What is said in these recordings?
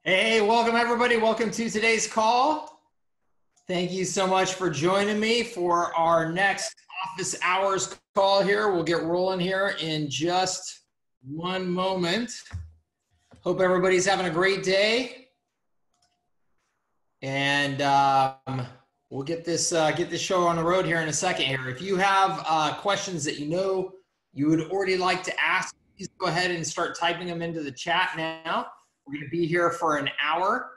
Hey, welcome everybody. Welcome to today's call. Thank you so much for joining me for our next office hours call here. We'll get rolling here in just one moment. Hope everybody's having a great day. And we'll get this show on the road here in a second here. If you have questions that you would already like to ask, please go ahead and start typing them into the chat now. We're going to be here for an hour.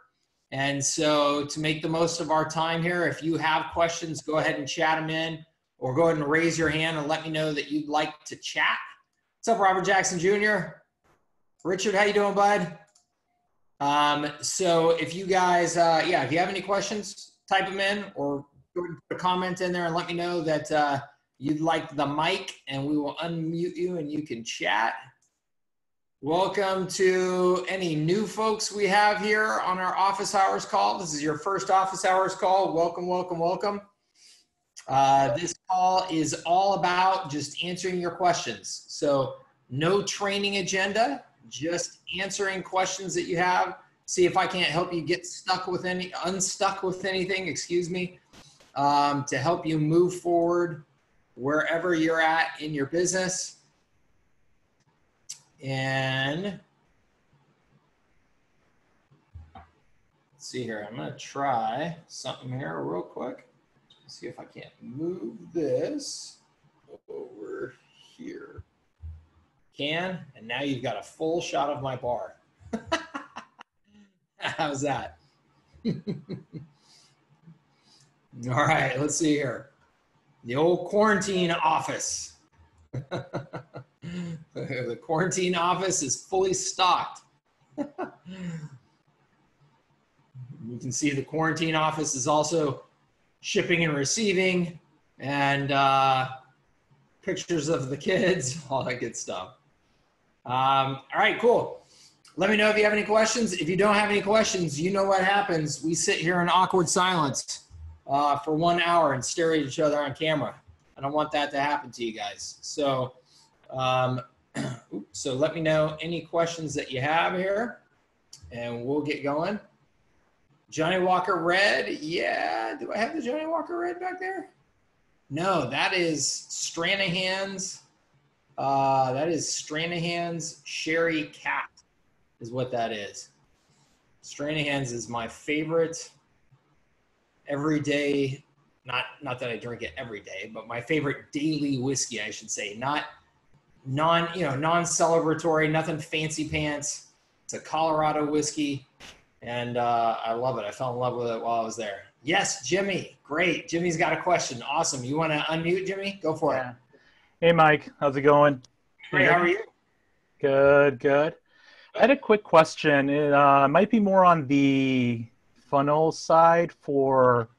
And so to make the most of our time here, if you have questions, go ahead and chat them in or go ahead and raise your hand and let me know that you'd like to chat. What's up, Robert Jackson Jr.? Richard, how you doing, bud? So if you guys, if you have any questions, type them in or go ahead and put a comment in there and let me know that you'd like the mic and we will unmute you and you can chat. Welcome to any new folks we have here on our office hours call. This is your first office hours call. Welcome, welcome, welcome. This call is all about just answering your questions. So no training agenda, just answering questions that you have. See if I can't help you get unstuck with anything, to help you move forward wherever you're at in your business. And let's see here. I'm going to try something here real quick. See if I can't move this over here. And now you've got a full shot of my bar. How's that? All right, let's see here. The old quarantine office. The quarantine office is fully stocked. You can see the quarantine office is also shipping and receiving and pictures of the kids, all that good stuff. All right, cool. Let me know if you have any questions. If you don't have any questions, you know what happens. We sit here in awkward silence for 1 hour and stare at each other on camera. I don't want that to happen to you guys. So, so let me know any questions that you have here and we'll get going. Johnny Walker Red. Yeah. Do I have the Johnny Walker Red back there? No, that is Stranahan's. That is Stranahan's Sherry Cat is what that is. Stranahan's is my favorite everyday, not that I drink it every day, but my favorite daily whiskey, I should say. Non-celebratory, nothing fancy pants. It's a Colorado whiskey, and I love it. I fell in love with it while I was there. Yes, Jimmy. Great. Jimmy's got a question. Awesome. You want to unmute, Jimmy? Go for it. Hey, Mike. How's it going? Great. How are you? Good, good. I had a quick question. It might be more on the funnel side for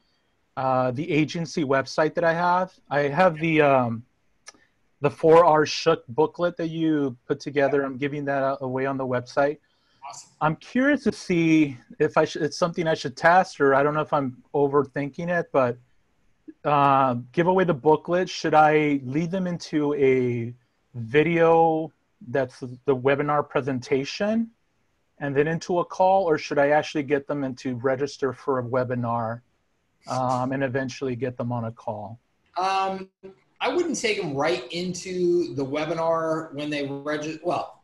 the agency website that I have. I have the 4R Shook booklet that you put together. I'm giving that away on the website. Awesome. I'm curious to see if it's something I should test, or I don't know if I'm overthinking it, but give away the booklet. Should I lead them into a video that's the webinar presentation and then into a call, or should I actually get them into register for a webinar and eventually get them on a call? I wouldn't take them right into the webinar when they register. Well,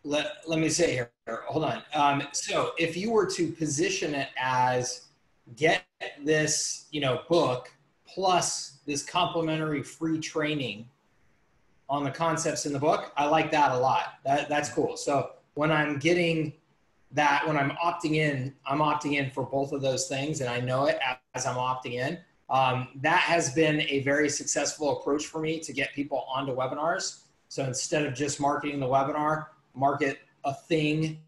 let me say here, hold on. So if you were to position it as get this, book plus this complimentary free training on the concepts in the book, I like that a lot. That's cool. So when I'm getting that, when I'm opting in for both of those things, and I know it as I'm opting in. That has been a very successful approach for me to get people onto webinars. So instead of just marketing the webinar, market a thing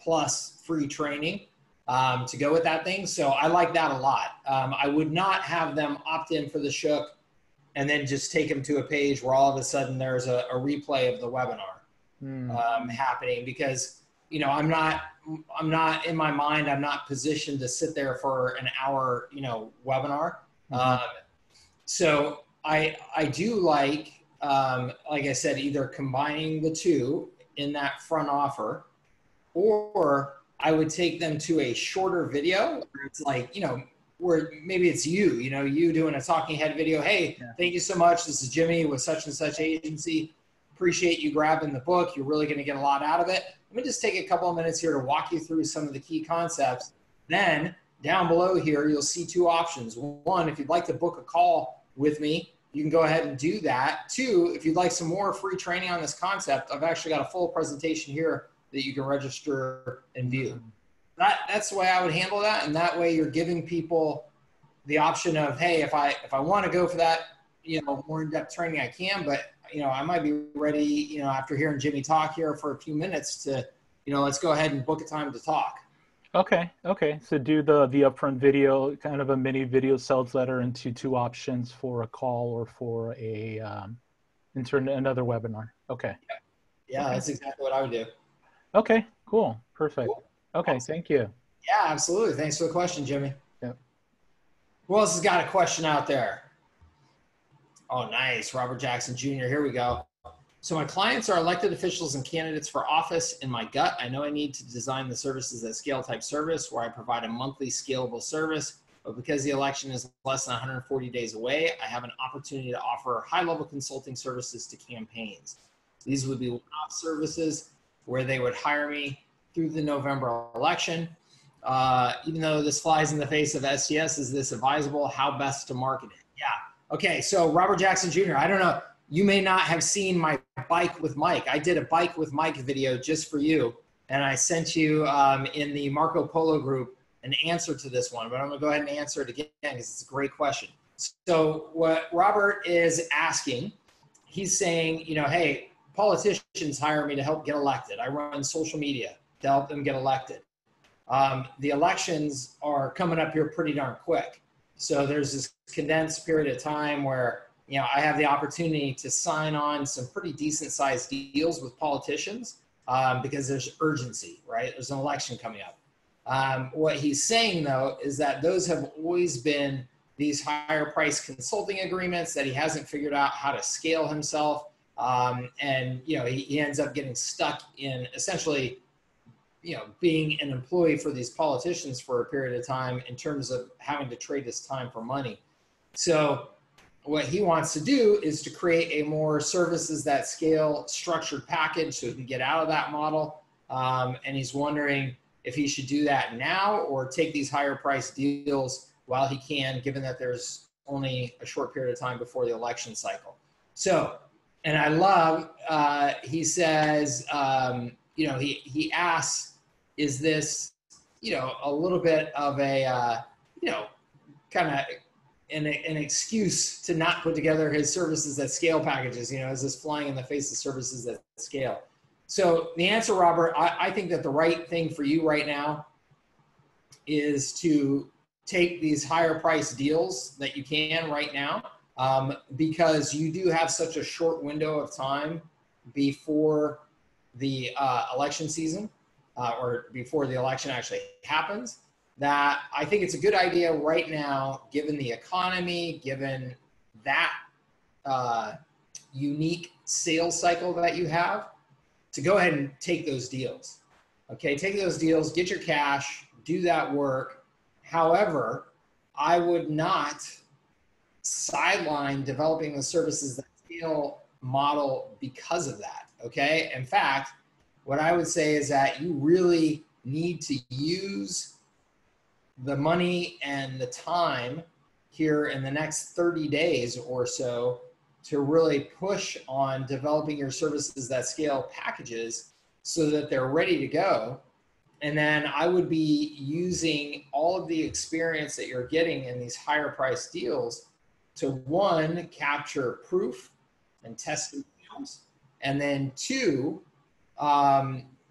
plus free training to go with that thing. So I like that a lot. I would not have them opt in for the Shook and then just take them to a page where all of a sudden there's a replay of the webinar happening, because I'm not in my mind, I'm not positioned to sit there for an hour, webinar. So I do like I said, either combining the two in that front offer, or I would take them to a shorter video where it's like, where maybe it's you doing a talking head video. Hey, thank you so much. This is Jimmy with such and such agency. Appreciate you grabbing the book. You're really going to get a lot out of it. Let me just take a couple of minutes here to walk you through some of the key concepts. Then down below here, you'll see two options. One, if you'd like to book a call with me, you can go ahead and do that. Two, if you'd like some more free training on this concept, I've actually got a full presentation here that you can register and view. That's the way I would handle that. And that way you're giving people the option of, hey, if I want to go for that, more in-depth training, I can, but I might be ready, after hearing Jimmy talk here for a few minutes to, let's go ahead and book a time to talk. Okay. So do the upfront video, kind of a mini video sales letter into two options for a call or for a another webinar. Okay. Yeah, that's exactly what I would do. Okay, cool. Perfect. Cool. Okay, awesome. Thank you. Yeah, absolutely. Thanks for the question, Jimmy. Yep. Who else has got a question out there? Oh, nice. Robert Jackson Jr. Here we go. So my clients are elected officials and candidates for office. In my gut, I know I need to design the services at scale type service where I provide a monthly scalable service, but because the election is less than 140 days away, I have an opportunity to offer high-level consulting services to campaigns. These would be one-off services where they would hire me through the November election. Even though this flies in the face of STS, is this advisable? How best to market it? Yeah. Okay, so Robert Jackson Jr., I don't know. You may not have seen my Bike with Mike. I did a Bike with Mike video just for you, and I sent you in the Marco Polo group an answer to this one, but I'm gonna go ahead and answer it again because it's a great question. So what Robert is asking, he's saying, hey, politicians hire me to help get elected. I run social media to help them get elected. The elections are coming up here pretty darn quick. So there's this condensed period of time where I have the opportunity to sign on some pretty decent sized deals with politicians because there's urgency, right? There's an election coming up. What he's saying though, is that those have always been these higher price consulting agreements that he hasn't figured out how to scale himself. And he ends up getting stuck in essentially, being an employee for these politicians for a period of time in terms of having to trade his time for money. So what he wants to do is to create a more services that scale structured package so he can get out of that model. And he's wondering if he should do that now or take these higher price deals while he can, given that there's only a short period of time before the election cycle. So, and I love, he says, he asks, is this, a little bit of a, kind of an excuse to not put together his services that scale packages, is this flying in the face of services that scale? So the answer, Robert, I think that the right thing for you right now is to take these higher price deals that you can right now, because you do have such a short window of time before the election season or before the election actually happens, that I think it's a good idea right now, given the economy, given that unique sales cycle that you have, to go ahead and take those deals. Okay, take those deals, get your cash, do that work. However, I would not sideline developing the services that scale model because of that, okay? In fact, what I would say is that you really need to use the money and the time here in the next 30 days or so to really push on developing your services that scale packages so that they're ready to go. And then I would be using all of the experience that you're getting in these higher price deals to, one, capture proof and test deals, and then two,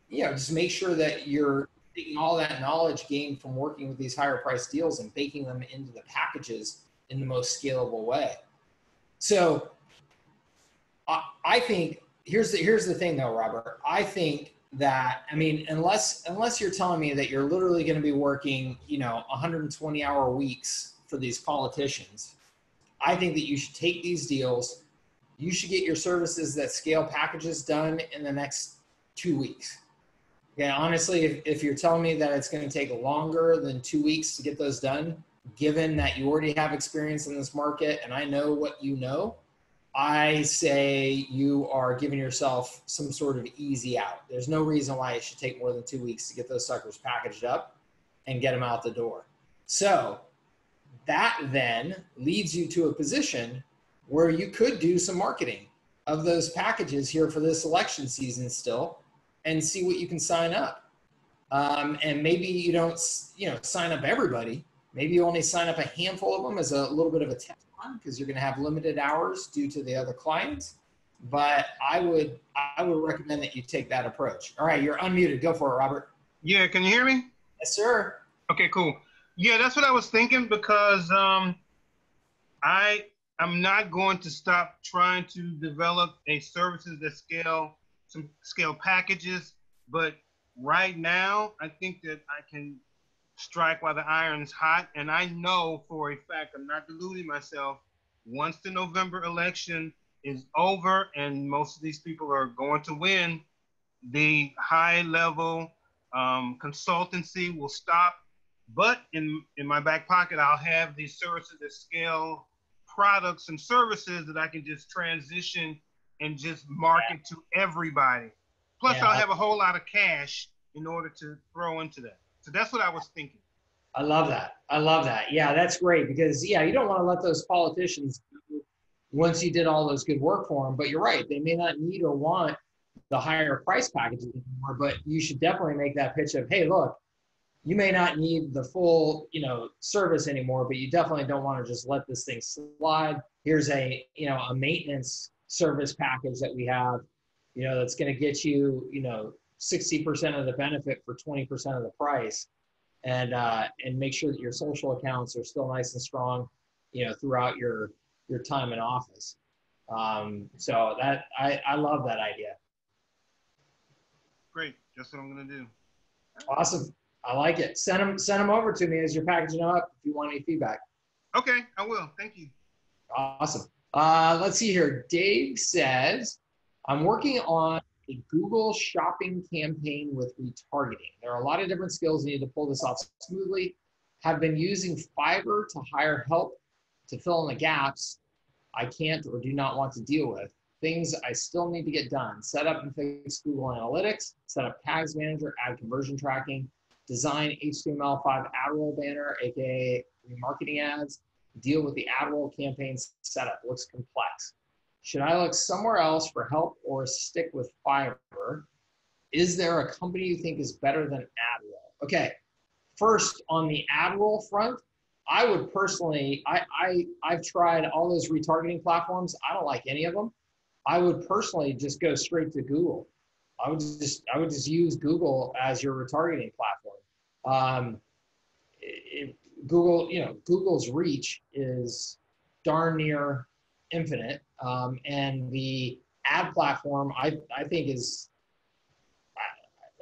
just make sure that you're taking all that knowledge gained from working with these higher price deals and baking them into the packages in the most scalable way. So I think here's the thing though, Robert. I think that, unless you're telling me that you're literally going to be working, 120-hour weeks for these politicians, I think that you should take these deals. You should get your services that scale packages done in the next 2 weeks. Okay, honestly, if you're telling me that it's going to take longer than 2 weeks to get those done, given that you already have experience in this market and I know what you know, I say you are giving yourself some sort of easy out. There's no reason why it should take more than 2 weeks to get those suckers packaged up and get them out the door. So that then leads you to a position where you could do some marketing of those packages here for this election season still and see what you can sign up. And maybe you don't, sign up everybody. Maybe you only sign up a handful of them as a little bit of a test run because you're going to have limited hours due to the other clients. But I would recommend that you take that approach. All right, you're unmuted. Go for it, Robert. Yeah, can you hear me? Yes, sir. Okay, cool. Yeah, that's what I was thinking because I'm not going to stop trying to develop a services that scale packages, but right now I think that I can strike while the iron's hot, and I know for a fact, I'm not deluding myself, once the November election is over and most of these people are going to win, the high level consultancy will stop. But in my back pocket, I'll have these services that scale products and services that I can just transition and just market to everybody. Plus, I'll have a whole lot of cash in order to throw into that. So that's what I was thinking. I love that. I love that. Yeah, that's great because, you don't want to let those politicians, once you did all those good work for them, but you're right. They may not need or want the higher price packages anymore, but you should definitely make that pitch of, hey, look, you may not need the full, service anymore, but you definitely don't want to just let this thing slide. Here's a maintenance service package that we have, that's going to get you, 60% of the benefit for 20% of the price, and make sure that your social accounts are still nice and strong, throughout your time in office. So that I love that idea. Great, that's what I'm going to do. Awesome. I like it. Send them over to me as you're packaging them up if you want any feedback. Okay, I will. Thank you. Awesome. Let's see here. Dave says, I'm working on a Google shopping campaign with retargeting. There are a lot of different skills needed to pull this off smoothly. Have been using Fiverr to hire help to fill in the gaps I can't or do not want to deal with. Things I still need to get done. Set up and fix Google Analytics, set up tags manager, add conversion tracking, design HTML5 ad roll banner, aka remarketing ads, deal with the ad roll campaign setup. Looks complex. Should I look somewhere else for help or stick with Fiverr? Is there a company you think is better than AdRoll? Okay, first on the AdRoll front, I would personally, I've tried all those retargeting platforms. I don't like any of them. I would personally just go straight to Google. I would just use Google as your retargeting platform. Google's reach is darn near infinite, and the ad platform I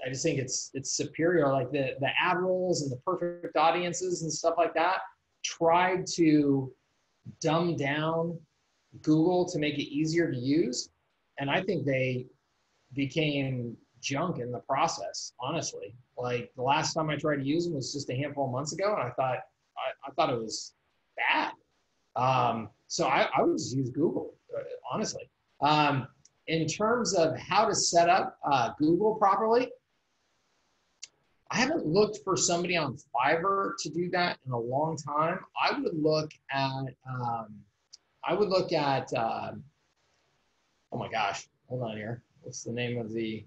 just think it's superior. Like the ad rolls and the perfect audiences and stuff like that tried to dumb down Google to make it easier to use, and I think they became junk in the process, honestly. Like the last time I tried to use them was just a handful of months ago, and I thought it was bad. So I would just use Google, honestly. In terms of how to set up Google properly, I haven't looked for somebody on Fiverr to do that in a long time. I would look at, oh my gosh, hold on here. What's the name of the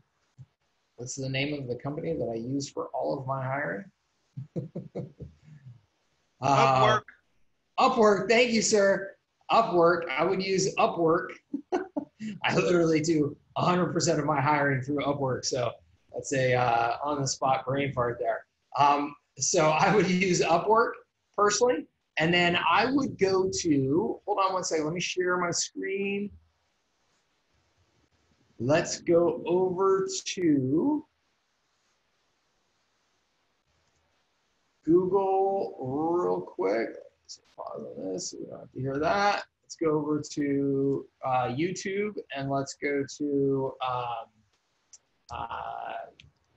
company that I use for all of my hiring? Upwork. Upwork, thank you, sir. Upwork, I would use Upwork. I literally do 100% of my hiring through Upwork, so that's a on-the-spot brain fart there. So I would use Upwork personally, and then I would go to, hold on one second, let me share my screen. Let's go over to Google real quick. Let's pause on this so we don't have to hear that. Let's go over to YouTube and let's go to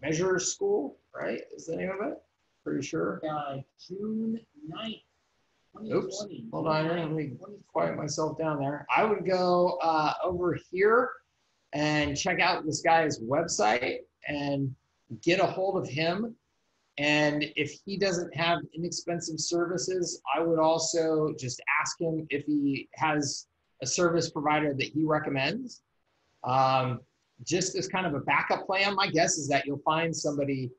Measure School, right? Is the name of it? Pretty sure. June 9th, 2020. Oops, hold on, let me quiet myself down there. I would go over here and check out this guy's website and get a hold of him. And if he doesn't have inexpensive services, I would also just ask him if he has a service provider that he recommends. Just as kind of a backup plan, my guess is that you'll find somebody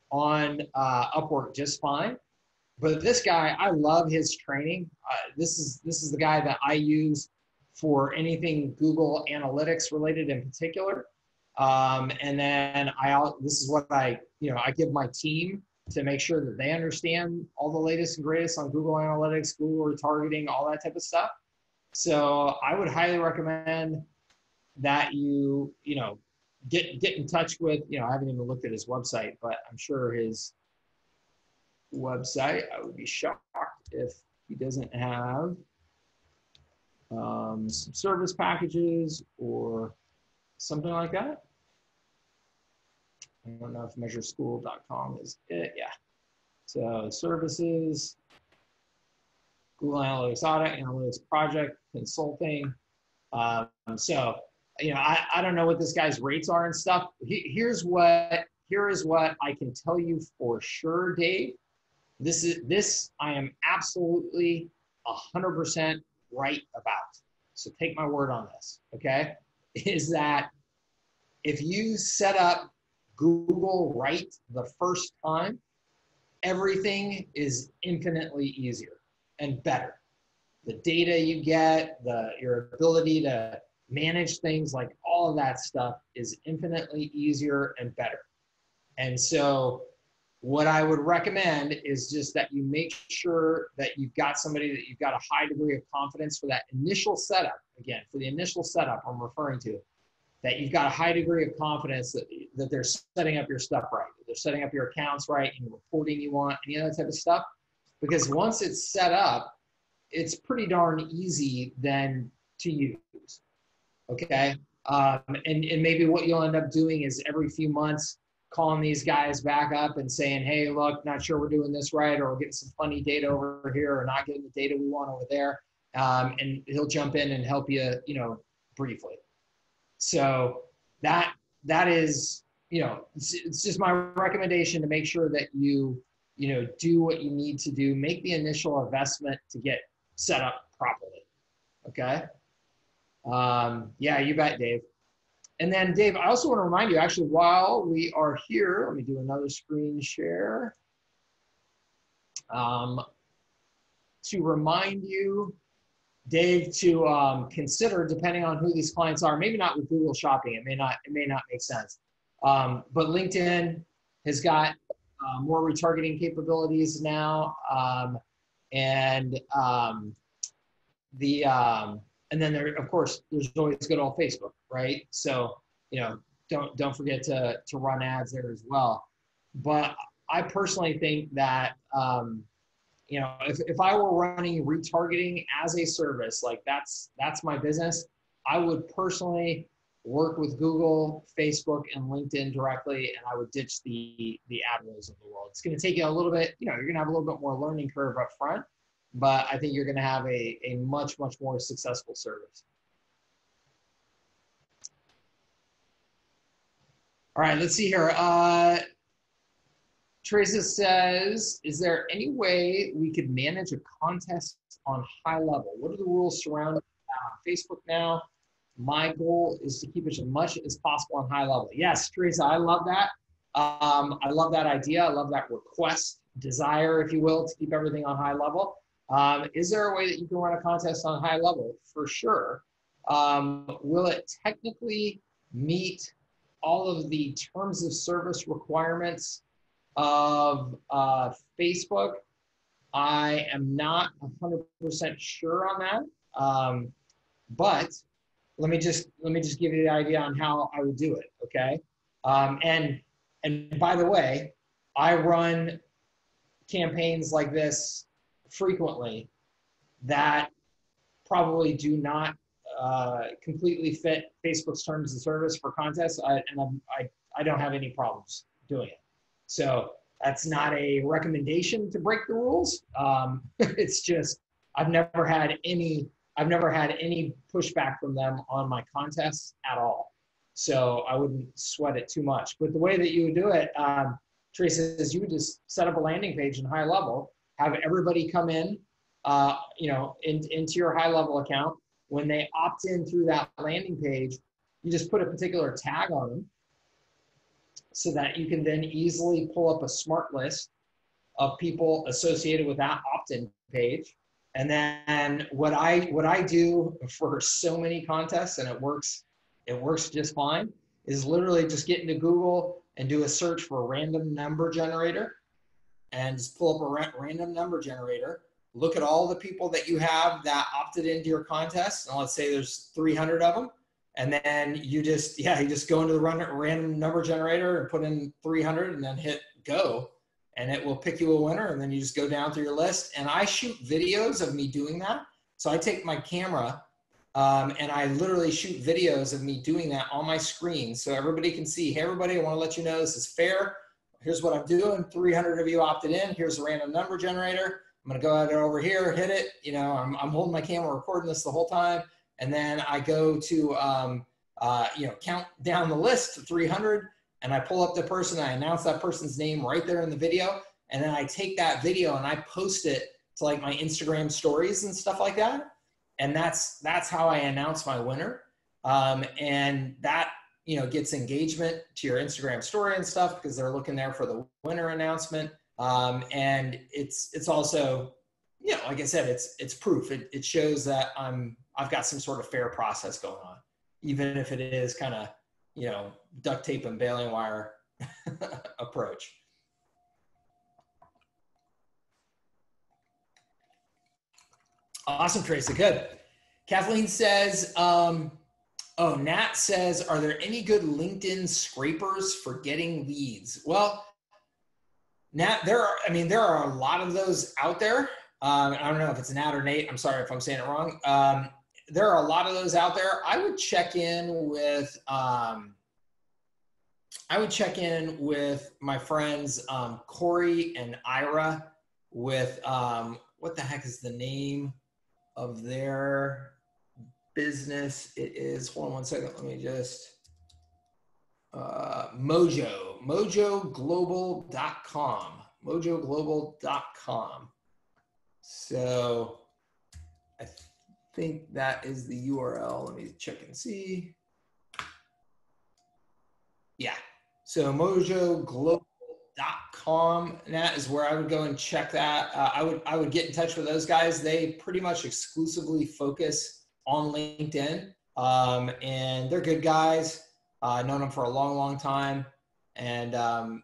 on Upwork just fine. But this guy, I love his training. This is the guy that I use for anything Google Analytics related in particular. And then this is what I give my team to make sure that they understand all the latest and greatest on Google Analytics, Google retargeting, all that type of stuff. So I would highly recommend that you get in touch with, I haven't even looked at his website, but I'm sure his website, I would be shocked if he doesn't have some service packages or something like that. I don't know if measureschool.com is it. Yeah. So services, Google Analytics Audit, Analytics Project, Consulting. So, I don't know what this guy's rates are and stuff. Here is what I can tell you for sure, Dave. This I am absolutely 100% right about. So take my word on this, okay? Is that if you set up Google right the first time, everything is infinitely easier and better. The data you get, your ability to manage things, like all of that stuff is infinitely easier and better. And so what I would recommend is just that you make sure that you've got somebody that you've got a high degree of confidence for that initial setup. Again, for the initial setup I'm referring to, that you've got a high degree of confidence that they're setting up your stuff right, that they're setting up your accounts right, and reporting you want, any other type of stuff. Because once it's set up, it's pretty darn easy then to use, okay? And maybe what you'll end up doing is every few months calling these guys back up and saying, hey, look, not sure we're doing this right, or we're getting some funny data over here, or not getting the data we want over there. And he'll jump in and help you, briefly. So that is, it's just my recommendation to make sure that you do what you need to do, make the initial investment to get set up properly. Okay. Yeah, you bet, Dave. And then Dave, I also want to remind you, actually, while we are here, let me do another screen share. To remind you, Dave, to consider, depending on who these clients are, maybe not with Google Shopping, it may not make sense. But LinkedIn has got more retargeting capabilities now, and then there, of course, there's always good old Facebook, right? So don't forget to run ads there as well. But I personally think that if I were running retargeting as a service, like that's my business, I would personally work with Google, Facebook, and LinkedIn directly, and I would ditch the AdWords of the world. It's going to take you a little bit, you're going to have a little bit more learning curve up front, but I think you're going to have a much, much more successful service. All right, let's see here. Teresa says, is there any way we could manage a contest on Highlevel? What are the rules surrounding Facebook now? My goal is to keep it as much as possible on Highlevel. Yes, Teresa, I love that. I love that idea. I love that request, desire, if you will, to keep everything on Highlevel. Is there a way that you can run a contest on Highlevel? For sure. Will it technically meet all of the terms of service requirements of Facebook? I am not 100% sure on that, but let me just give you the idea on how I would do it. Okay, and by the way, I run campaigns like this frequently that probably do not completely fit Facebook's terms of service for contests, and I don't have any problems doing it. So that's not a recommendation to break the rules. It's just, I've never had any pushback from them on my contests at all. So I wouldn't sweat it too much. But the way that you would do it, Teresa, is you would just set up a landing page in Highlevel, have everybody come in, into your Highlevel account. When they opt in through that landing page, you just put a particular tag on them so that you can then easily pull up a smart list of people associated with that opt-in page. And then what I do for so many contests, and it works just fine, is literally just get into Google and do a search for a random number generator, and just pull up a random number generator. Look at all the people that you have that opted into your contest, and let's say there's 300 of them, and then you just go into the random number generator and put in 300, and then hit go, and it will pick you a winner, and then you just go down through your list. And I shoot videos of me doing that. So I take my camera and I literally shoot videos of me doing that on my screen so everybody can see, hey, everybody, I want to let you know this is fair. Here's what I'm doing. 300 of you opted in. Here's a random number generator. I'm going to go out over here, hit it. I'm holding my camera, recording this the whole time. And then I go to, count down the list to 300. And I pull up the person, I announce that person's name right there in the video. And then I take that video and I post it to like my Instagram stories and stuff like that. And that's how I announce my winner. And that, gets engagement to your Instagram story and stuff because they're looking there for the winner announcement. And it's also, like I said, it's proof. It shows that I've got some sort of fair process going on, even if it is kind of, duct tape and baling wire approach. Awesome, Tracy. Good. Kathleen says, Nat says, are there any good LinkedIn scrapers for getting leads? Well, Nat, there are a lot of those out there. I don't know if it's Nat or Nate. I'm sorry if I'm saying it wrong. There are a lot of those out there. I would check in with my friends Corey and Ira with what the heck is the name of their business? It is, hold on one second, let me just, mojoglobal.com. So I think that is the URL. Let me check and see. Yeah, so mojoglobal.com, and that is where I would go and check that. I would get in touch with those guys. They pretty much exclusively focus on LinkedIn, and they're good guys. I've known them for a long, long time, and they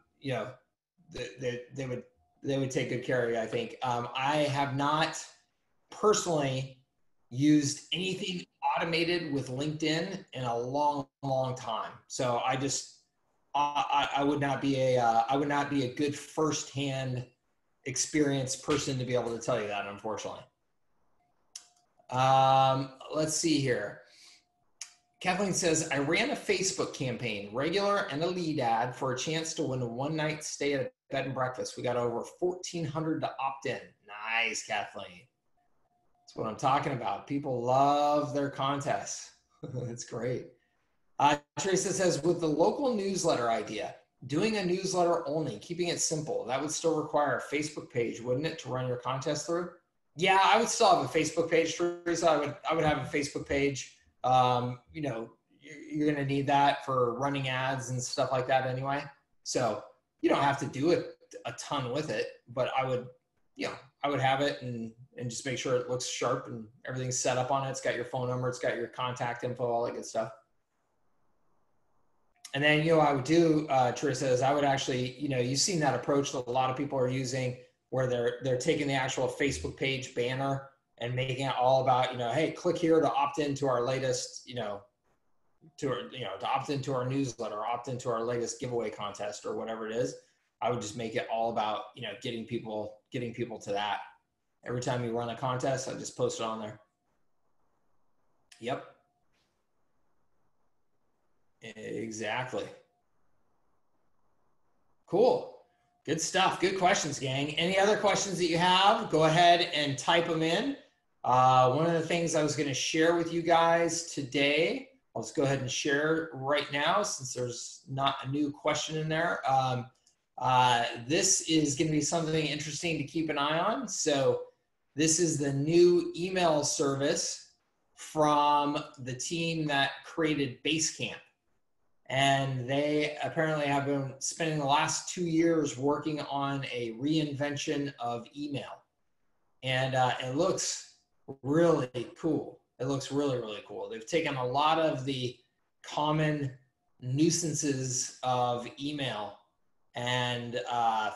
would take good care of you, I think. I have not personally used anything automated with LinkedIn in a long, long time. So I would not be a good firsthand experienced person to be able to tell you that, unfortunately. Let's see here. Kathleen says, I ran a Facebook campaign, regular and a lead ad, for a chance to win a one-night stay at a bed and breakfast. We got over 1,400 to opt in. Nice, Kathleen. That's what I'm talking about. People love their contests. That's great. Teresa says, with the local newsletter idea, doing a newsletter only, keeping it simple, that would still require a Facebook page, wouldn't it, to run your contest through? Yeah, I would still have a Facebook page, Teresa. I would have a Facebook page. You're going to need that for running ads and stuff like that anyway. So you don't have to do it a ton with it, but I would have it and just make sure it looks sharp and everything's set up on it. It's got your phone number, it's got your contact info, all that good stuff. And then, I would do, Teresa says, I would actually, you've seen that approach that a lot of people are using, where they're taking the actual Facebook page banner and making it all about, hey, click here to opt into our latest, to opt into our newsletter, or opt into our latest giveaway contest or whatever it is. I would just make it all about, getting people to that. Every time you run a contest, I just post it on there. Yep. Exactly. Cool. Good stuff. Good questions, gang. Any other questions that you have, go ahead and type them in. One of the things I was going to share with you guys today, I'll just go ahead and share right now since there's not a new question in there. This is going to be something interesting to keep an eye on. So this is the new email service from the team that created Basecamp. And they apparently have been spending the last 2 years working on a reinvention of email. And it looks really cool. It looks really, really cool. They've taken a lot of the common nuisances of email and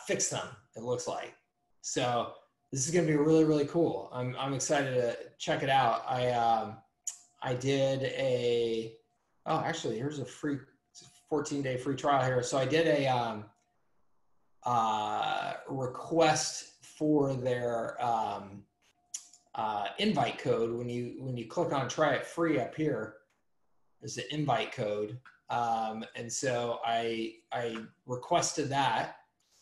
fixed them, it looks like. So this is going to be really, really cool. I'm excited to check it out. I did a, oh, actually, here's a free 14-day free trial here. So I did a request for their invite code. When you click on try it free up here, there's an invite code. And so I requested that.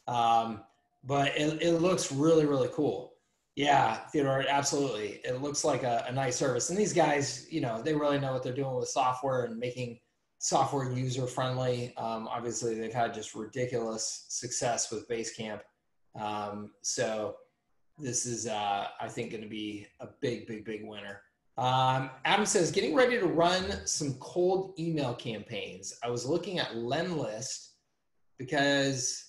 But it looks really, really cool. Yeah, Theodore, absolutely. It looks like a nice service. And these guys, you know, they really know what they're doing with software and making software user friendly. Obviously, they've had just ridiculous success with Basecamp. So this is, I think, going to be a big, big, big winner. Adam says, getting ready to run some cold email campaigns. I was looking at Lemlist because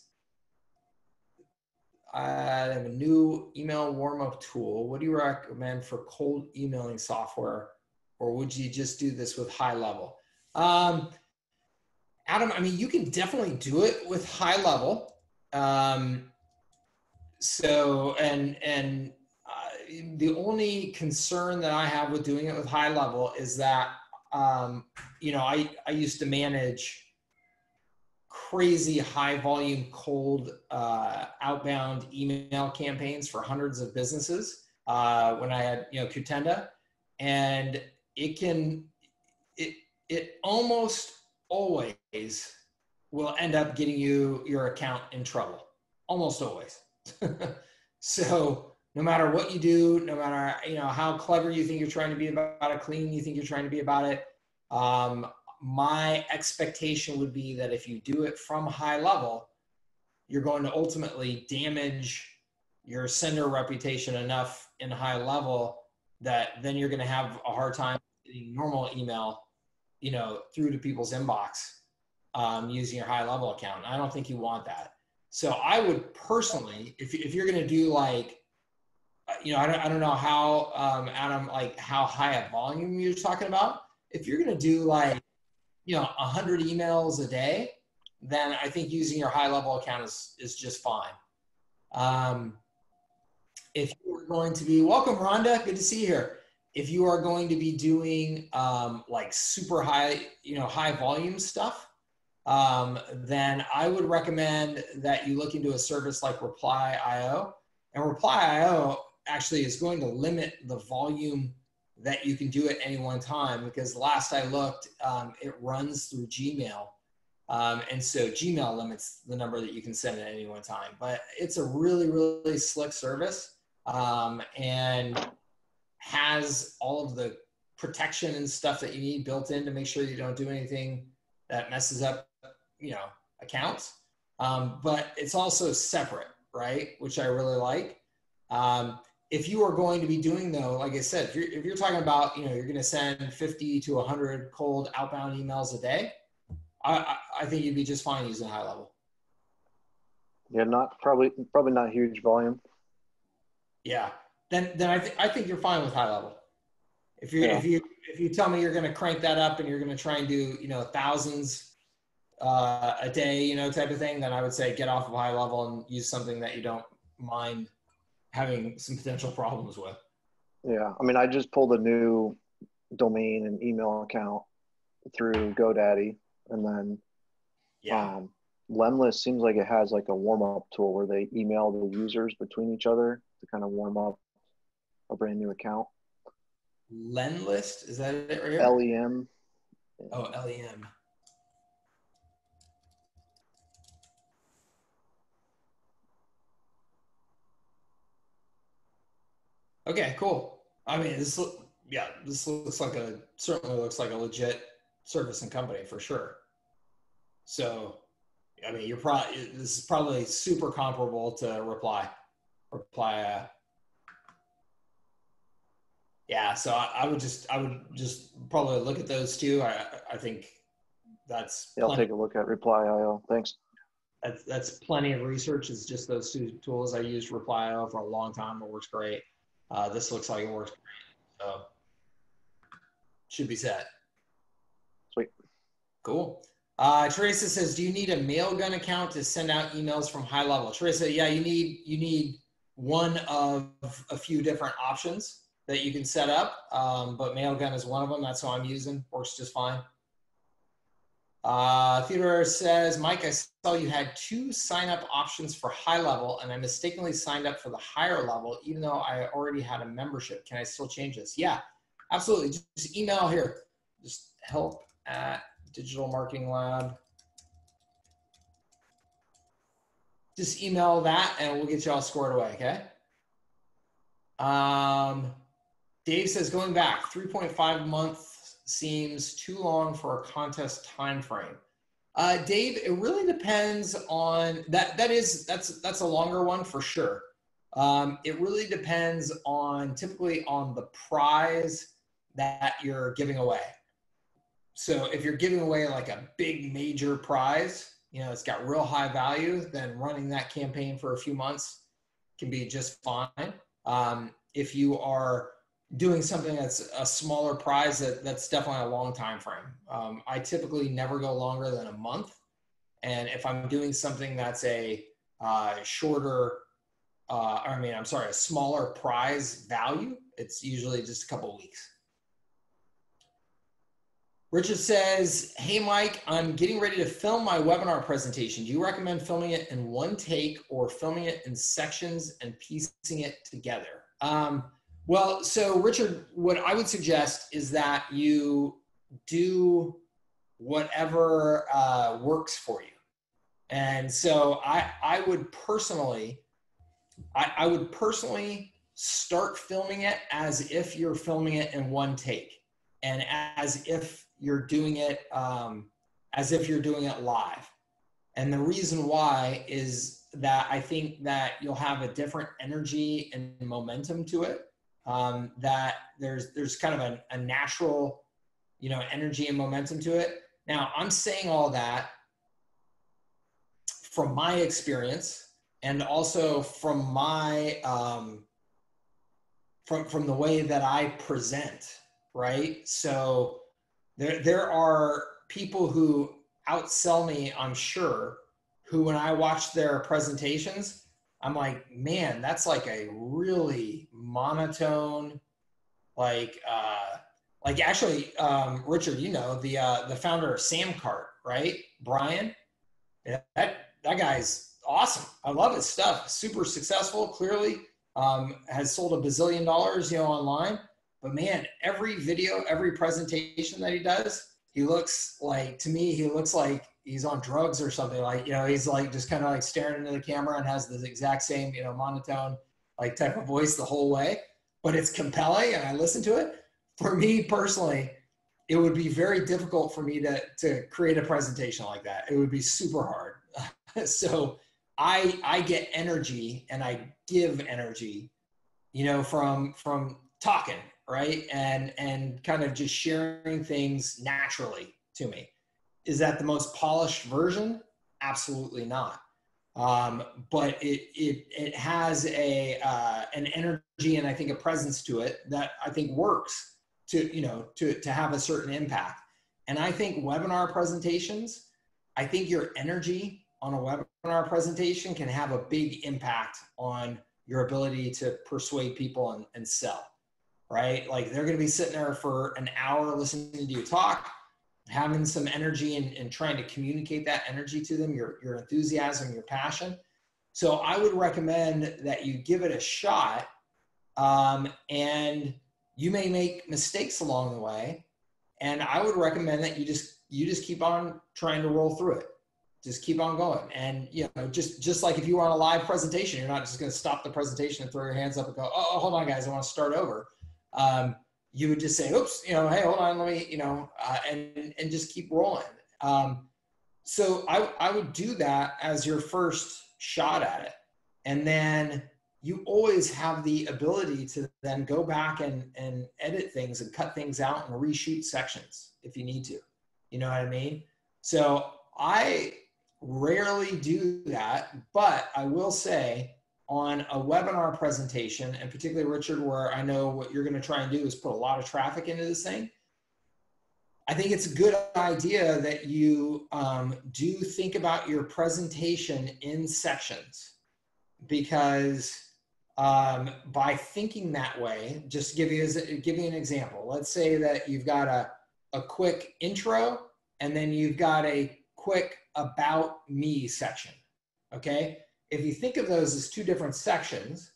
I have a new email warm-up tool. What do you recommend for cold emailing software? Or would you just do this with Highlevel? Adam, I mean, you can definitely do it with Highlevel. The only concern that I have with doing it with Highlevel is that, you know, I used to manage crazy high volume cold outbound email campaigns for hundreds of businesses when I had, you know, Kutenda, and it almost always will end up getting your account in trouble. Almost always. So no matter what you do, no matter, you know, how clever you think you're trying to be about it, clean you think you're trying to be about it, my expectation would be that if you do it from Highlevel, you're going to ultimately damage your sender reputation enough in Highlevel that then you're going to have a hard time getting normal email, you know, through to people's inbox using your Highlevel account. I don't think you want that. So I would personally, if you're going to do like, you know, I don't know how, Adam, like how high a volume you're talking about. If you're going to do like, you know, 100 emails a day, then I think using your Highlevel account is just fine. If you are going to be, welcome Rhonda, good to see you here. If you are going to be doing like super high, you know, high volume stuff, then I would recommend that you look into a service like Reply.io. And Reply.io actually is going to limit the volume that you can do at any one time, because last I looked, it runs through Gmail. And so Gmail limits the number that you can send at any one time. But it's a really, really slick service and has all of the protection and stuff that you need built in to make sure you don't do anything that messes up, you know, accounts. But it's also separate, right? Which I really like. If you are going to be doing though, like I said, if you're talking about, you know, you're going to send 50 to 100 cold outbound emails a day, I think you'd be just fine using Highlevel. Yeah, probably not huge volume. Yeah, then I think you're fine with Highlevel. If you tell me you're going to crank that up and you're going to try and do, you know, thousands a day, you know, type of thing, then I would say get off of Highlevel and use something that you don't mind having some potential problems with. Yeah, I mean, I just pulled a new domain and email account through GoDaddy, and then Lemlist seems like it has like a warm-up tool where they email the users between each other to kind of warm up a brand new account. Lemlist, is that it right here? LEM. Oh, LEM. Okay, cool. I mean, this looks like certainly looks like a legit service and company for sure. So, I mean, this is probably super comparable to Reply. Yeah, so I would just probably look at those two. I think that's Yeah, I'll plenty. take a look at Reply.io. Thanks. That's plenty of research. It's just those two tools. I used Reply.io for a long time. It works great. This looks like it works great. So should be set. Sweet. Cool. Teresa says, do you need a Mailgun account to send out emails from Highlevel? Teresa, yeah, you need one of a few different options that you can set up, but Mailgun is one of them. That's what I'm using. Works just fine. Theodore says, Mike, I saw you had 2 sign-up options for Highlevel, and I mistakenly signed up for the higher level, even though I already had a membership. Can I still change this? Yeah, absolutely. Just email here. Just help@Digital Marketing Lab. Just email that, and we'll get you all squared away, okay? Dave says, going back, 3.5 months seems too long for a contest time frame. Dave, it really depends on that's a longer one for sure. It really depends on typically on the prize that you're giving away. So if you're giving away like a big major prize, it's got real high value, then running that campaign for a few months can be just fine. If you are doing something that's a smaller prize, that's definitely a long time frame. I typically never go longer than a month. And if I'm doing something that's a smaller prize value, it's usually just a couple of weeks. Richard says, hey, Mike, I'm getting ready to film my webinar presentation. Do you recommend filming it in one take or filming it in sections and piecing it together? Well, so Richard, what I would suggest is that you do whatever works for you. And so I would personally start filming it as if you're filming it in one take, and as if you're doing it live. And the reason why is that I think that you'll have a different energy and momentum to it. That there's kind of a natural, energy and momentum to it. Now, I'm saying all that from my experience, and also from my from the way that I present, right? So there are people who outsell me, I'm sure, who when I watch their presentations, I'm like, man, that's like a really monotone, actually, Richard, the founder of Samcart, right? Brian, that guy's awesome. I love his stuff. Super successful, clearly, has sold $1 bazillion, online. But man, every video, every presentation that he does, he looks like he's on drugs or something. He's like just kind of like staring into the camera and has the exact same, monotone type of voice the whole way. But it's compelling, and I listen to it. For me personally, it would be very difficult for me to create a presentation like that. It would be super hard. So I get energy, and I give energy, from talking, right? And kind of just sharing things naturally to me. Is that the most polished version? Absolutely not. But it has an energy, and I think a presence to it that I think works to have a certain impact. And I think webinar presentations, I think your energy on a webinar presentation can have a big impact on your ability to persuade people and sell, right? Like they're going to be sitting there for an hour listening to you talk, having some energy and trying to communicate that energy to them, your enthusiasm, your passion. So I would recommend that you give it a shot, and you may make mistakes along the way. And I would recommend that you just keep on trying to roll through it. Just keep on going. And, you know, just like if you were on a live presentation, you're not just going to stop the presentation and throw your hands up and go, oh, hold on, guys, I want to start over. You would just say, oops, you know, hey, hold on, let me, you know, and just keep rolling. So I would do that as your first shot at it. And then you always have the ability to then go back and edit things and cut things out and reshoot sections if you need to. You know what I mean? So I rarely do that, but I will say on a webinar presentation, and particularly Richard, where I know what you're going to try and do is put a lot of traffic into this thing, I think it's a good idea that you do think about your presentation in sections, because by thinking that way, just to give you an example, let's say that you've got a quick intro and then you've got a quick about me section, okay? If you think of those as two different sections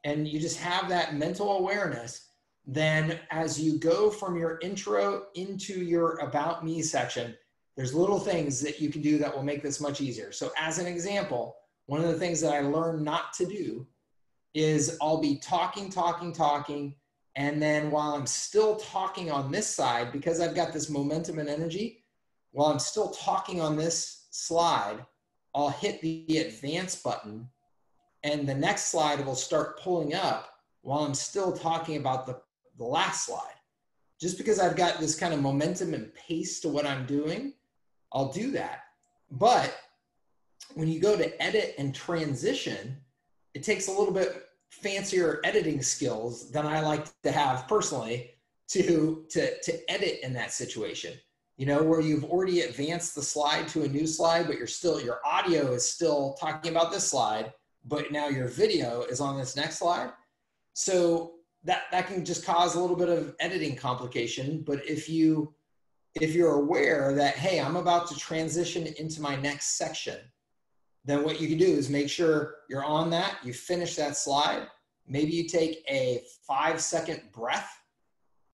and you just have that mental awareness, then as you go from your intro into your about me section, there's little things that you can do that will make this much easier. So as an example, one of the things that I learned not to do is I'll be talking, and then while I'm still talking on this side, because I've got this momentum and energy, while I'm still talking on this slide, I'll hit the advance button and the next slide will start pulling up while I'm still talking about the last slide. Just because I've got this kind of momentum and pace to what I'm doing, I'll do that. But when you go to edit and transition, it takes a little bit fancier editing skills than I like to have personally to edit in that situation. You know, where you've already advanced the slide to a new slide, but your audio is still talking about this slide, but now your video is on this next slide. So that can just cause a little bit of editing complication. But if you're aware that, hey, I'm about to transition into my next section, then what you can do is make sure you're on that, you finish that slide, maybe you take a 5-second breath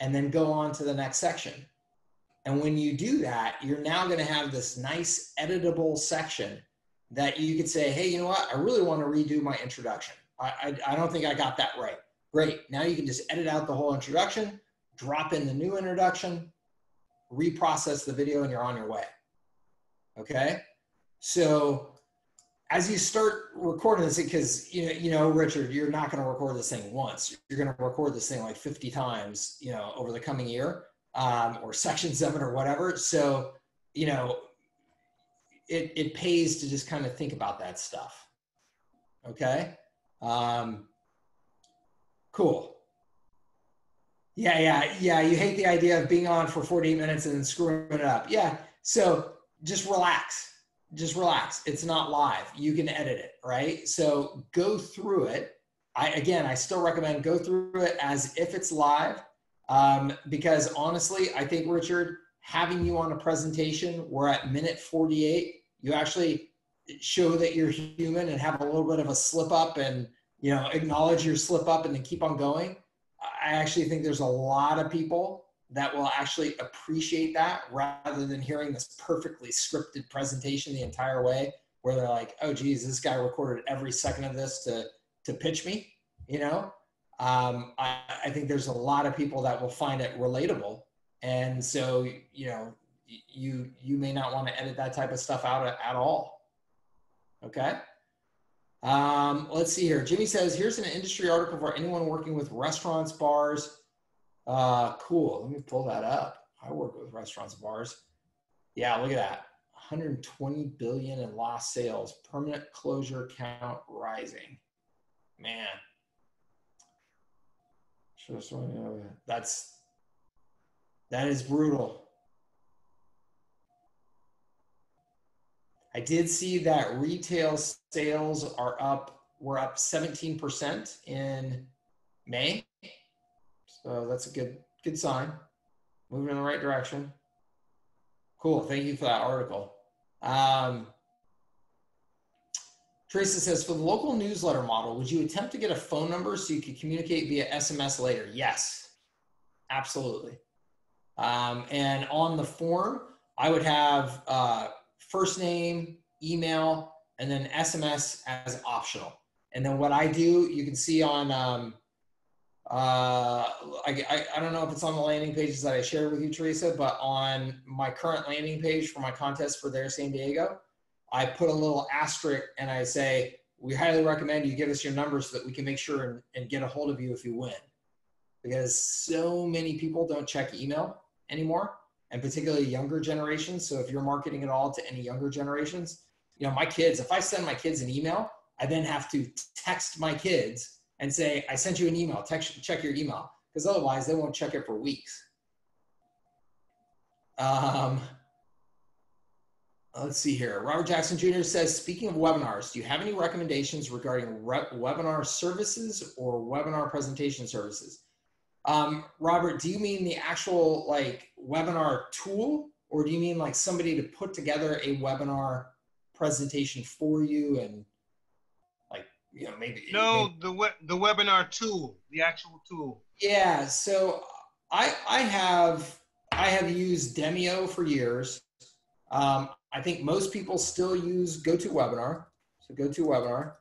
and then go on to the next section. And when you do that, you're now going to have this nice editable section that you could say, hey, you know what? I really want to redo my introduction. I don't think I got that right. Great. Now you can just edit out the whole introduction, drop in the new introduction, reprocess the video, and you're on your way. Okay? So as you start recording this, because you know, Richard, you're not going to record this thing once. You're going to record this thing like 50 times, you know, over the coming year, or sections of it or whatever. So, you know, it pays to just kind of think about that stuff. Okay. Cool. Yeah. You hate the idea of being on for 48 minutes and then screwing it up. Yeah. So just relax. It's not live. You can edit it, right? So go through it. I still recommend go through it as if it's live, because honestly, I think, Richard, having you on a presentation, we're at minute 48, you actually show that you're human and have a little bit of a slip up and, you know, acknowledge your slip up and then keep on going. I actually think there's a lot of people that will actually appreciate that rather than hearing this perfectly scripted presentation the entire way where they're like, oh geez, this guy recorded every second of this to pitch me, you know? I think there's a lot of people that will find it relatable. And so, you know, you may not want to edit that type of stuff out at all. Okay. Let's see here. Jimmy says, here's an industry article for anyone working with restaurants, bars. Cool. Let me pull that up. I work with restaurants and bars. Yeah, look at that. 120 billion in lost sales, permanent closure count rising. Man. That is brutal. I did see that retail sales were up 17% in May. So that's a good sign. Moving in the right direction. Cool. Thank you for that article. Teresa says, for the local newsletter model, would you attempt to get a phone number so you could communicate via SMS later? Yes, absolutely. And on the form, I would have first name, email, and then SMS as optional. And then what I do, you can see on, I don't know if it's on the landing pages that I shared with you, Teresa, but on my current landing page for my contest for their San Diego, I put a little asterisk and I say, we highly recommend you give us your number so that we can make sure and get a hold of you if you win. Because so many people don't check email anymore, and particularly younger generations. So if you're marketing at all to any younger generations, you know, my kids, if I send my kids an email, I then have to text my kids and say, I sent you an email, check your email, because otherwise they won't check it for weeks. Let's see here. Robert Jackson Jr. says, speaking of webinars, do you have any recommendations regarding webinar services or webinar presentation services? Robert, do you mean the actual like webinar tool, or do you mean like somebody to put together a webinar presentation for you and like, you know, maybe? No, the webinar tool, the actual tool. Yeah, so I have used Demio for years. I think most people still use GoToWebinar. So GoToWebinar.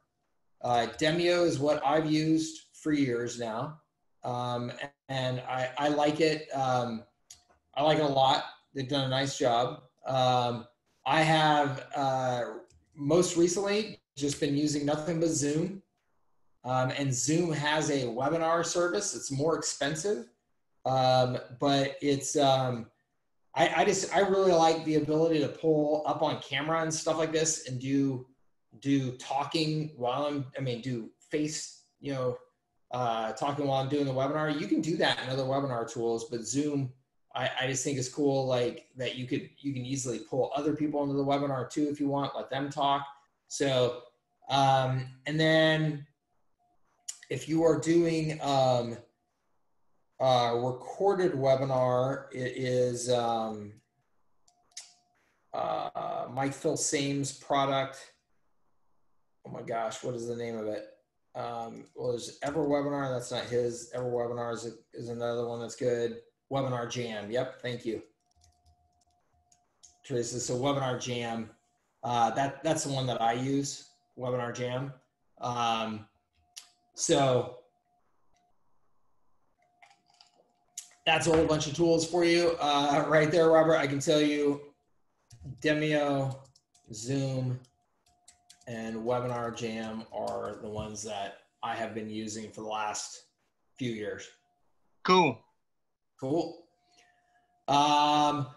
Demio is what I've used for years now. And I like it. I like it a lot. They've done a nice job. I have most recently just been using nothing but Zoom. And Zoom has a webinar service. It's more expensive, but it's I really like the ability to pull up on camera and stuff like this and do talking while do face, you know, talking while I'm doing the webinar. You can do that in other webinar tools, but Zoom, I just think is cool, like that you can easily pull other people into the webinar too if you want, let them talk. So, and then if you are doing recorded webinar, it is Mike Phil Same's product. Oh my gosh, what is the name of it? Well, there's EverWebinar. That's not his. EverWebinar is another one that's good. Webinar Jam. Yep, thank you, Teresa. So Webinar Jam, that's the one that I use. Webinar Jam. So that's a whole bunch of tools for you right there, Robert. I can tell you Demio, Zoom, and Webinar Jam are the ones that I have been using for the last few years. Cool. Cool. Lots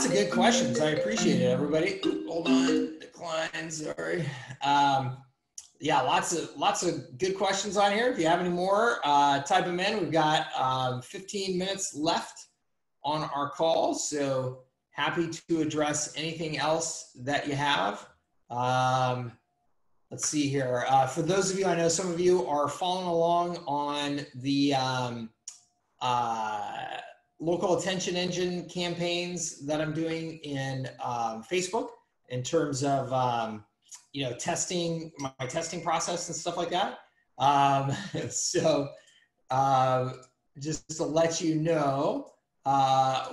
of good questions. I appreciate it, everybody. Ooh, hold on, decline, sorry. Yeah, lots of good questions on here. If you have any more, type them in. We've got 15 minutes left on our call, so happy to address anything else that you have. Let's see here. For those of you, I know some of you are following along on the local attention engine campaigns that I'm doing in Facebook in terms of you know, testing my testing process and stuff like that. So just to let you know,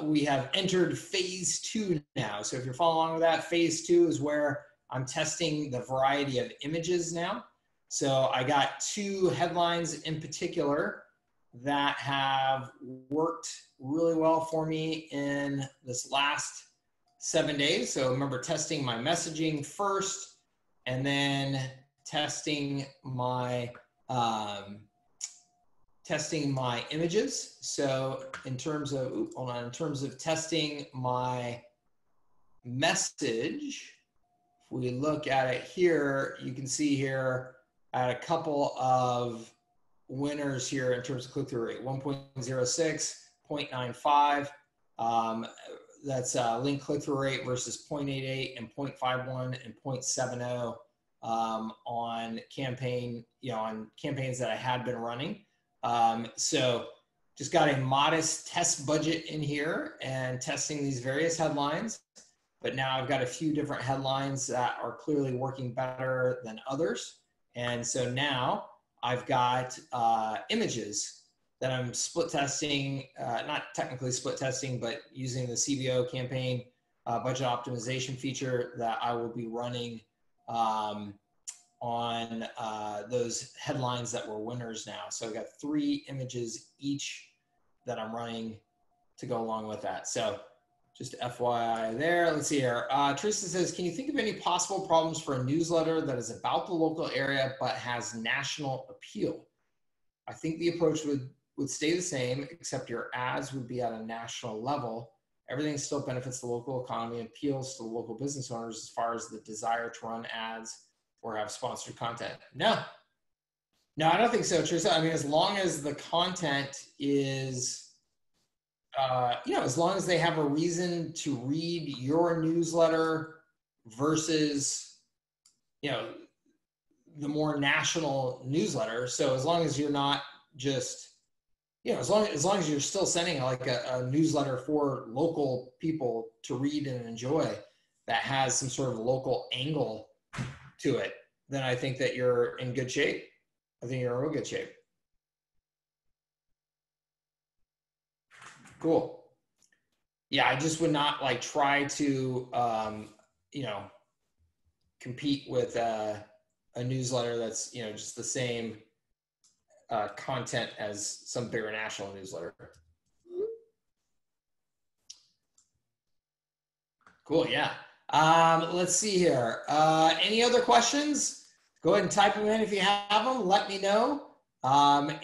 we have entered phase 2 now. So if you're following along with that, phase 2 is where I'm testing the variety of images now. So I got 2 headlines in particular that have worked really well for me in this last 7 days. So remember, testing my messaging first, and then testing my images. So in terms of, in terms of testing my message, if we look at it here, you can see here I had a couple of winners here in terms of click-through rate, 1.06, 0.95. That's link click-through rate versus 0.88 and 0.51 and 0.70 on campaign, on campaigns that I had been running. So just got a modest test budget in here and testing these various headlines. But now I've got a few different headlines that are clearly working better than others. And so now I've got images that I'm split testing, not technically split testing, but using the CBO campaign budget optimization feature that I will be running on those headlines that were winners now. So I got 3 images each that I'm running to go along with that. So just FYI there. Let's see here. Teresa says, can you think of any possible problems for a newsletter that is about the local area but has national appeal? I think the approach would stay the same, except your ads would be at a national level. Everything still benefits the local economy and appeals to the local business owners as far as the desire to run ads or have sponsored content. No, I don't think so, Teresa. I mean, as long as the content is, as long as they have a reason to read your newsletter versus, the more national newsletter. So as long as you're not just, as long as you're still sending like a newsletter for local people to read and enjoy that has some sort of local angle to it, then I think that you're in good shape. I think you're in real good shape. Cool. Yeah, I just would not like try to, compete with a newsletter that's, just the same content as some bigger national newsletter. Cool, yeah. Let's see here. Any other questions? Go ahead and type them in if you have them. Let me know. I'll be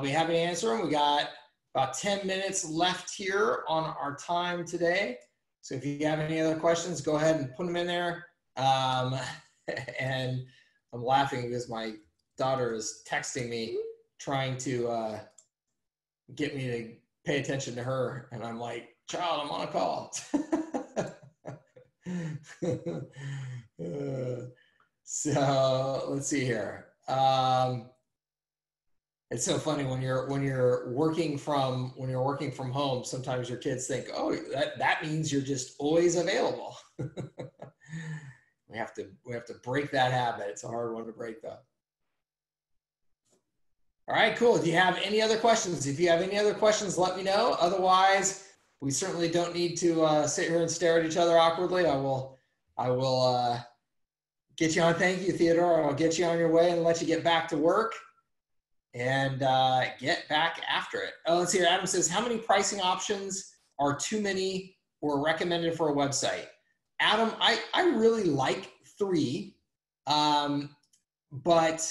happy to answer them. We got about 10 minutes left here on our time today. So if you have any other questions, go ahead and put them in there. And I'm laughing because my daughter is texting me trying to get me to pay attention to her. And I'm like, child, I'm on a call. So let's see here. It's so funny when you're working from home. Sometimes your kids think, "Oh, that means you're just always available." We have to break that habit. It's a hard one to break, though. All right, cool. Do you have any other questions? If you have any other questions, let me know. Otherwise, we certainly don't need to sit here and stare at each other awkwardly. I will get you on. Thank you, Theodore. I'll get you on your way and let you get back to work and get back after it. Oh, let's see here. Adam says, how many pricing options are too many or recommended for a website? Adam, I really like 3, but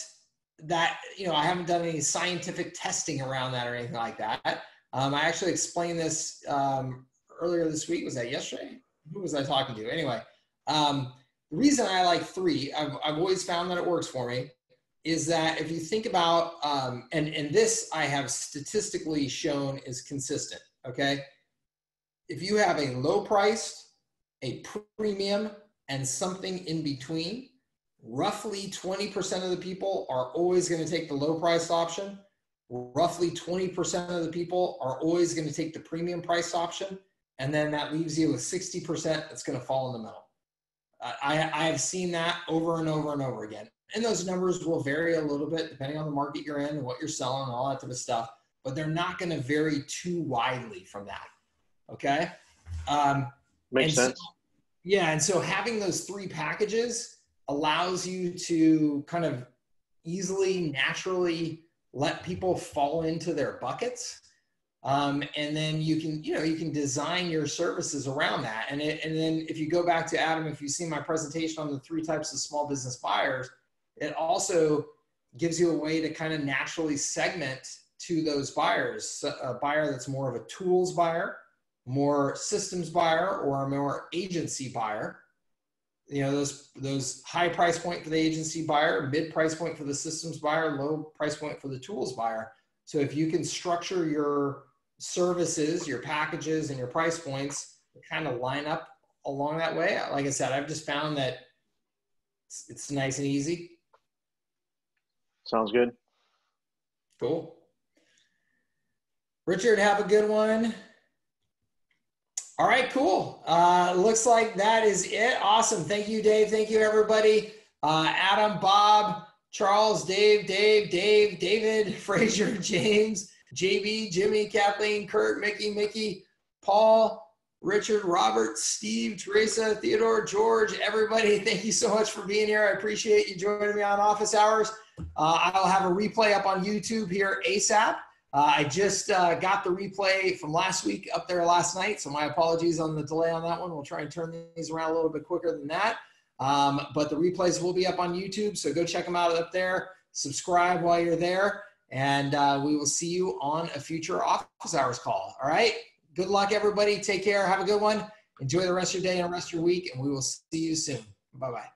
that, I haven't done any scientific testing around that or anything like that. I actually explained this earlier this week. Was that yesterday? Who was I talking to? Anyway, the reason I like 3, I've always found that it works for me, is that if you think about, and this I have statistically shown is consistent, okay? If you have a low priced, a premium, and something in between, roughly 20% of the people are always going to take the low priced option. Roughly 20% of the people are always going to take the premium price option. And then that leaves you with 60% that's going to fall in the middle. I have seen that over and over and over again. And those numbers will vary a little bit depending on the market you're in and what you're selling and all that type of stuff, but they're not going to vary too widely from that. Okay. Makes sense. Yeah. And so having those 3 packages allows you to kind of easily, naturally let people fall into their buckets. And then you can design your services around that. And then if you go back to Adam, if you see my presentation on the 3 types of small business buyers, it also gives you a way to kind of naturally segment to those buyers. So a buyer that's more of a tools buyer, more systems buyer, or a more agency buyer. Those high price point for the agency buyer, mid price point for the systems buyer, low price point for the tools buyer. So if you can structure your services, your packages, and your price points to kind of line up along that way, like I said, I've just found that it's nice and easy. Sounds good. Cool. Richard, have a good one. All right, cool. Looks like that is it. Awesome. Thank you, Dave. Thank you, everybody. Adam, Bob, Charles, David, Fraser, James, JB, Jimmy, Kathleen, Kurt, Mickey, Paul, Richard, Robert, Steve, Teresa, Theodore, George, everybody, thank you so much for being here. I appreciate you joining me on office hours. I'll have a replay up on YouTube here ASAP. I just got the replay from last week up there last night, so my apologies on the delay on that one. We'll try and turn these around a little bit quicker than that. But the replays will be up on YouTube, so go check them out up there. Subscribe while you're there, and we will see you on a future office hours call. All right? Good luck, everybody. Take care. Have a good one. Enjoy the rest of your day and the rest of your week, and we will see you soon. Bye-bye.